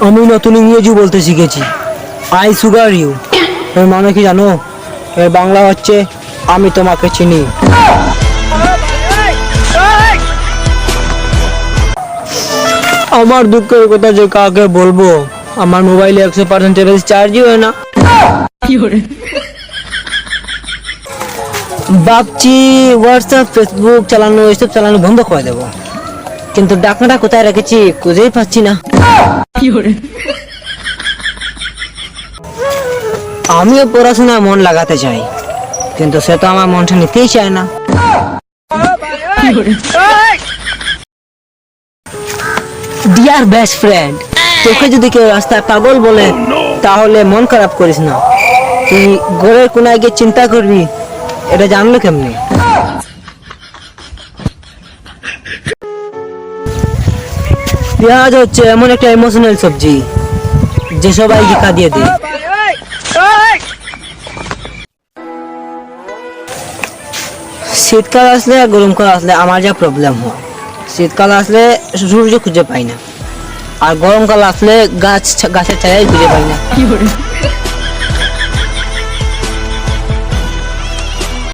আমি নতুন ইংরেজি বলতে শিখেছি। আই সুগার ইউ, এর মানে কি জানো? এর বাংলা হচ্ছে আমি তোমাকে চিনি। আমার দুঃখের কথা যে কাকে বলবো, আমার মোবাইলে 100% চার্জই হয় না। ভাবছি হোয়াটসঅ্যাপ ফেসবুক চালানো এসব চালানো বন্ধ করে দেবো, কিন্তু ডাকনাটা কোথায় রেখেছি খুঁজেই পাচ্ছি না। আমিও পড়াশোনায় মন লাগাতে চাই, কিন্তু সে তো আমার মনটা নিতেই চায় না। ডিয়ার বেস্ট ফ্রেন্ড, তোকে যদি কেউ রাস্তায় পাগল বলে তাহলে মন খারাপ করিস না। তুই ঘরের কোনায় গিয়ে চিন্তা করবি, এটা জানলে কেমনি? পেঁয়াজ হচ্ছে এমন একটা ইমোশনাল সবজি যে সবাইকে কাঁদিয়ে দেয়। শীতকাল আসলে আর গরমকাল আসলে আমার যা প্রবলেম হয়, শীতকাল আসলে সূর্য খুঁজে পাই না, আর গরমকাল আসলে গাছের ছায়াই খুঁজে পাই না।